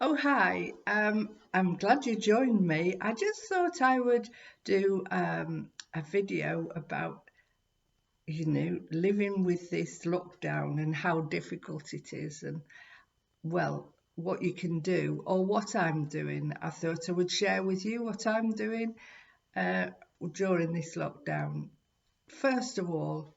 Oh, hi. I'm glad you joined me. I just thought I would do a video about, living with this lockdown and how difficult it is, and, well, what you can do or what I'm doing. I thought I would share with you what I'm doing uh, during this lockdown. First of all,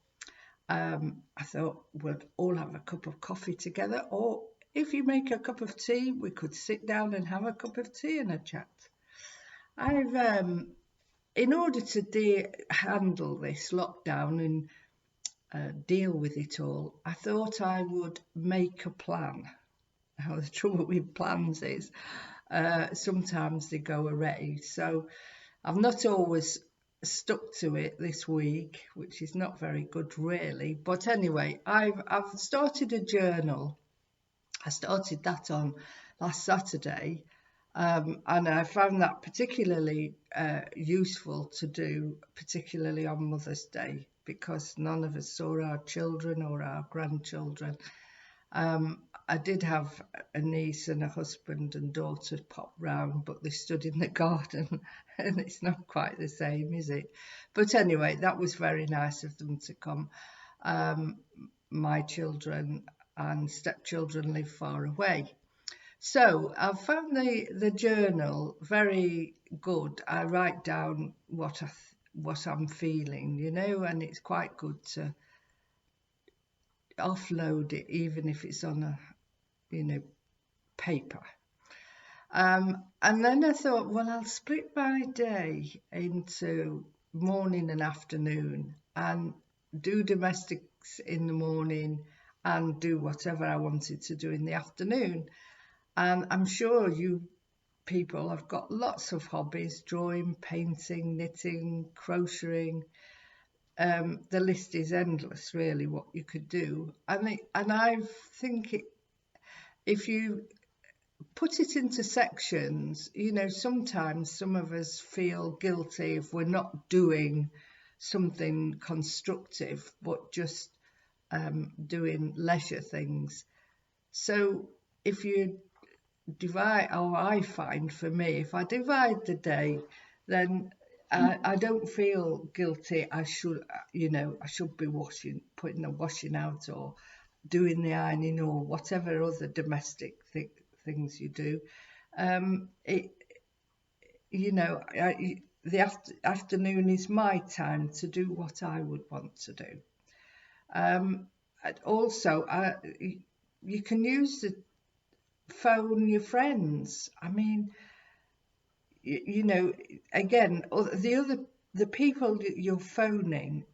I thought we'd all have a cup of coffee together, or if you make a cup of tea, we could sit down and have a cup of tea and a chat. I've, in order to handle this lockdown and deal with it all, I thought I would make a plan. Now, the trouble with plans is sometimes they go awry. So I've not always stuck to it this week, which is not very good, really. But anyway, I've started a journal. I started that on last Saturday, and I found that particularly useful to do, particularly on Mother's Day, because none of us saw our children or our grandchildren. I did have a niece and a husband and daughter pop round, but they stood in the garden, and it's not quite the same, is it? But anyway, that was very nice of them to come. My children and stepchildren live far away. So I found the journal very good. I write down what I'm feeling, and it's quite good to offload it, even if it's on a paper. And then I thought, well, I'll split my day into morning and afternoon and do domestics in the morning and do whatever I wanted to do in the afternoon. And I'm sure you people have got lots of hobbies: drawing, painting, knitting, crocheting. The list is endless, really, what you could do. And I think if you put it into sections, sometimes some of us feel guilty if we're not doing something constructive, but just doing leisure things. So if you divide, or I find for me, if I divide the day, then I don't feel guilty. I should be putting the washing out, or doing the ironing, or whatever other domestic things you do. It, the afternoon is my time to do what I would want to do. Also, you can use the phone your friends. I mean, again, the people you're phoning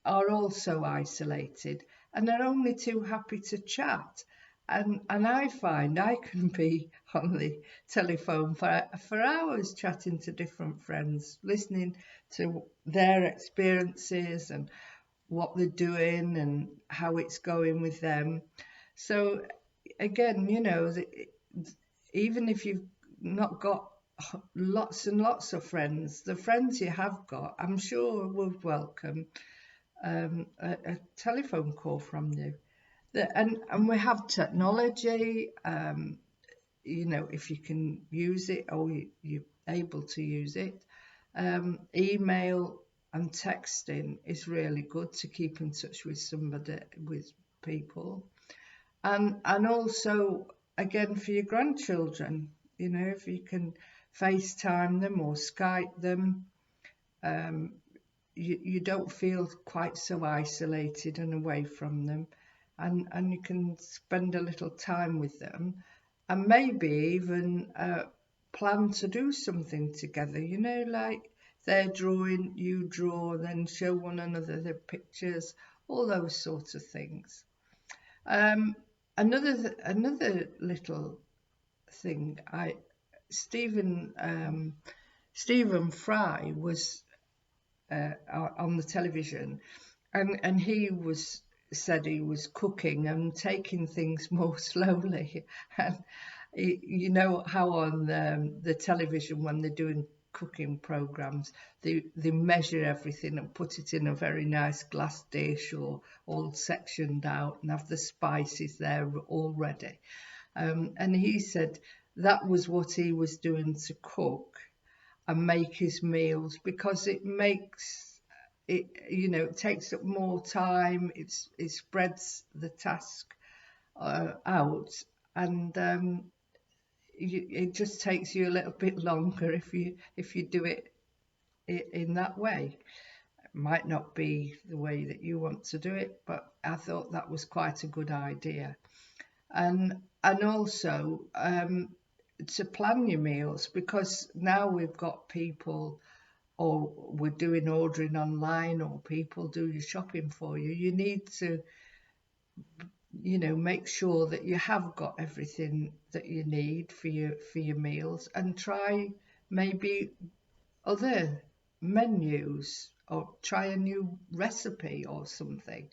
are also isolated, and they're only too happy to chat. And I find I can be on the telephone for hours chatting to different friends, listening to their experiences and what they're doing and how it's going with them. So again, even if you've not got lots and lots of friends, the friends you have got, I'm sure, would welcome a telephone call from you. And we have technology, if you can use it, or you're able to use it. Email and texting is really good to keep in touch with with people. And also, again, for your grandchildren, if you can FaceTime them or Skype them, you don't feel quite so isolated and away from them, and you can spend a little time with them, and maybe even plan to do something together, like they're drawing, you draw, then show one another their pictures, all those sorts of things. Another little thing, Stephen Fry was on the television, and he said he was cooking and taking things more slowly. And you know how on the television, when they're doing cooking programs, they measure everything and put it in a very nice glass dish, or all sectioned out, and have the spices there already. And he said that was what he was doing to cook and make his meals, because it makes it, you know, it takes up more time. It spreads the task out, and it just takes you a little bit longer if you do it in that way. It might not be the way that you want to do it, but I thought that was quite a good idea. And also to plan your meals, because now we've got people, or we're doing ordering online, or people do your shopping for you. You need to, you know, make sure that you have got everything that you need for your meals, and try maybe other menus, or try a new recipe or something.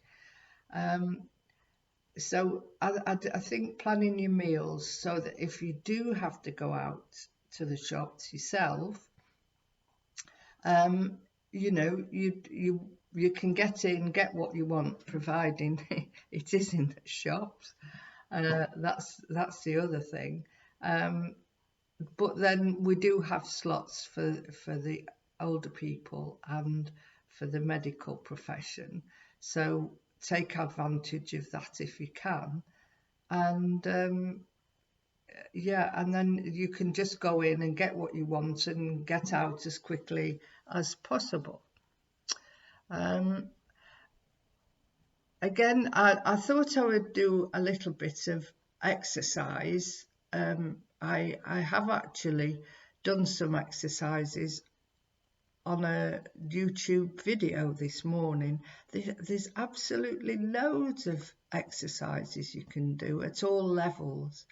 So I think planning your meals, so that if you do have to go out to the shops yourself, you know, you can get what you want, providing it is in the shops. That's the other thing. But then we do have slots for the older people and for the medical profession. So take advantage of that if you can. And yeah, and then you can just go in and get what you want and get out as quickly as possible. Again, I thought I would do a little bit of exercise. I have actually done some exercises on a YouTube video this morning. There's absolutely loads of exercises you can do at all levels.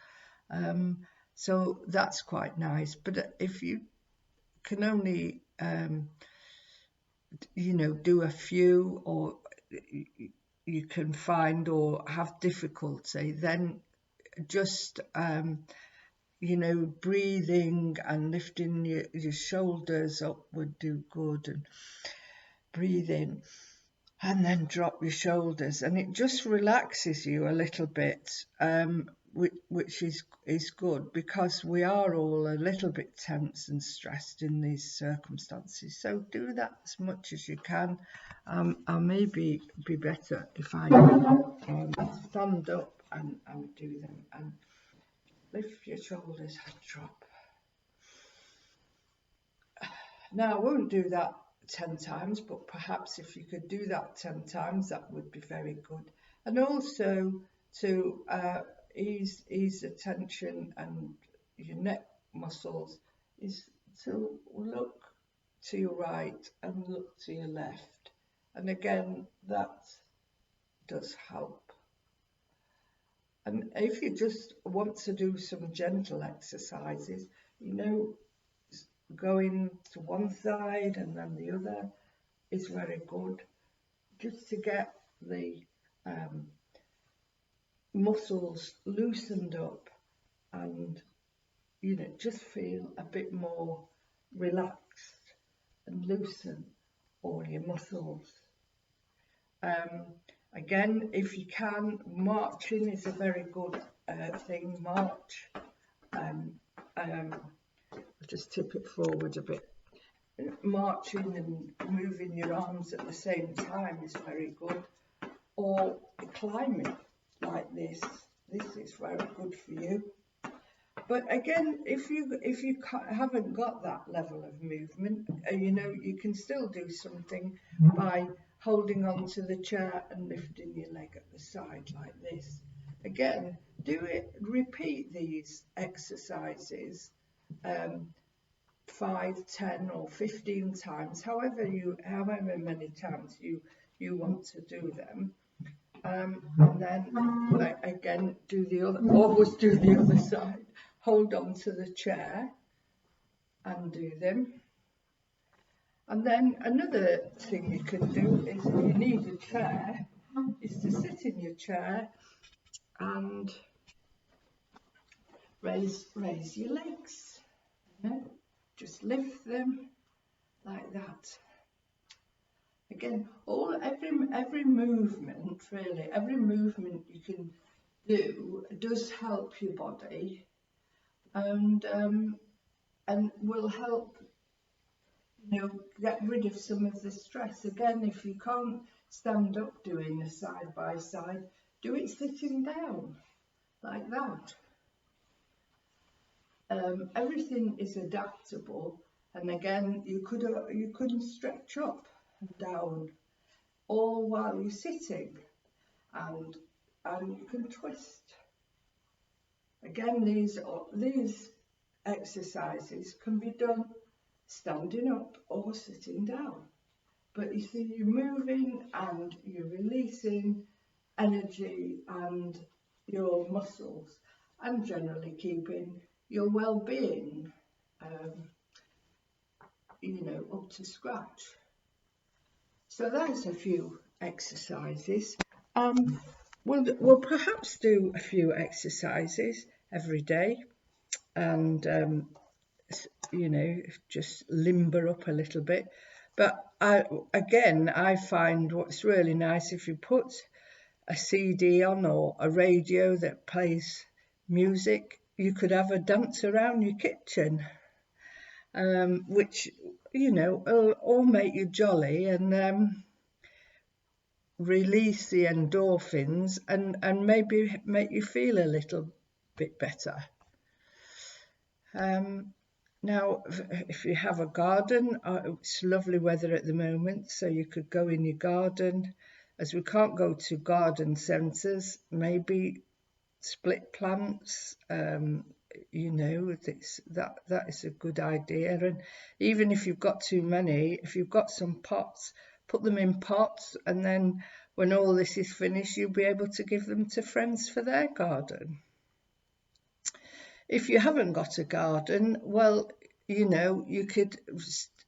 So that's quite nice. But if you can only, you know, do a few, or you can find or have difficulty, then just, you know, breathing and lifting your shoulders up would do good, and breathe in and then drop your shoulders, and it just relaxes you a little bit, which is good, because we are all a little bit tense and stressed in these circumstances. So do that as much as you can. I'll maybe be better if I stand up and do them, and lift your shoulders and drop. Now, I won't do that 10 times, but perhaps if you could do that 10 times, that would be very good. And also to ease the tension and your neck muscles, is to look to your right and look to your left. And again, that does help. And if you just want to do some gentle exercises, you know, going to one side and then the other is very good, just to get the muscles loosened up, and, you know, just feel a bit more relaxed and loosen all your muscles. Again, if you can, marching is a very good thing. March. Just tip it forward a bit. Marching and moving your arms at the same time is very good. Or climbing like this. This is very good for you. But again, if you haven't got that level of movement, you know, you can still do something by holding on to the chair and lifting your leg at the side like this. Again, do it. Repeat these exercises 5, 10 or 15 times, however many times you want to do them. And then again, always do the other side. Hold on to the chair and do them. And then another thing you can do is, if you need a chair, is to sit in your chair and raise your legs. You know? Just lift them like that. Again, every movement, really, every movement you can do does help your body, and will help, get rid of some of the stress. Again, if you can't stand up doing a side by side, do it sitting down like that. Everything is adaptable, and again, you could stretch up and down all while you're sitting, and you can twist. Again, these exercises can be done standing up or sitting down. But you see, you're moving and you're releasing energy and your muscles, and generally keeping your well-being, up to scratch. So that's a few exercises. We'll perhaps do a few exercises every day, and just limber up a little bit. But I find what's really nice, if you put a CD on or a radio that plays music, you could have a dance around your kitchen, which will all make you jolly and release the endorphins and maybe make you feel a little bit better. Now, if you have a garden, it's lovely weather at the moment, so you could go in your garden. As we can't go to garden centres, maybe split plants, that is a good idea. And even if you've got too many, if you've got some pots, put them in pots, and then when all this is finished, you'll be able to give them to friends for their garden. If you haven't got a garden, well, you could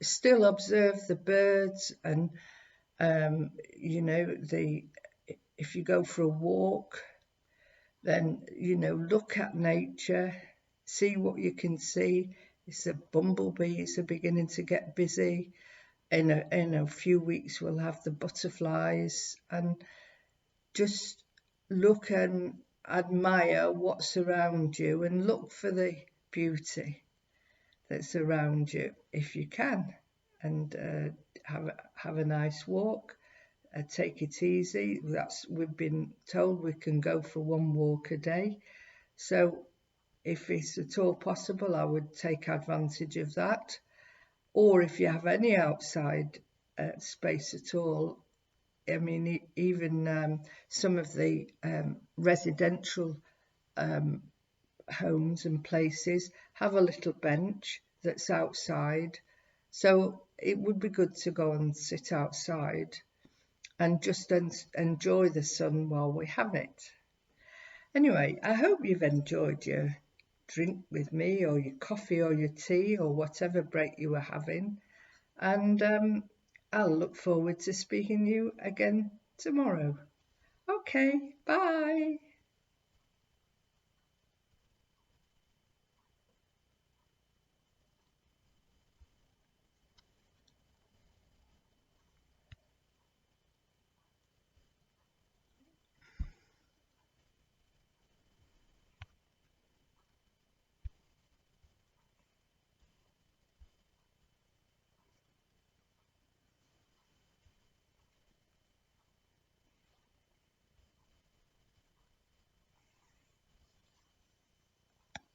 still observe the birds, and if you go for a walk, then look at nature, see what you can see. It's the bumblebees are beginning to get busy. In a few weeks we'll have the butterflies, and just look and admire what's around you and look for the beauty that's around you if you can, and have a nice walk. Take it easy. We've been told we can go for one walk a day, so if it's at all possible, I would take advantage of that. Or if you have any outside space at all, I mean, even some of the residential homes and places have a little bench that's outside, so it would be good to go and sit outside and just enjoy the sun while we have it. Anyway, I hope you've enjoyed your drink with me, or your coffee or your tea, or whatever break you were having, and I'll look forward to speaking to you again tomorrow. Okay, bye.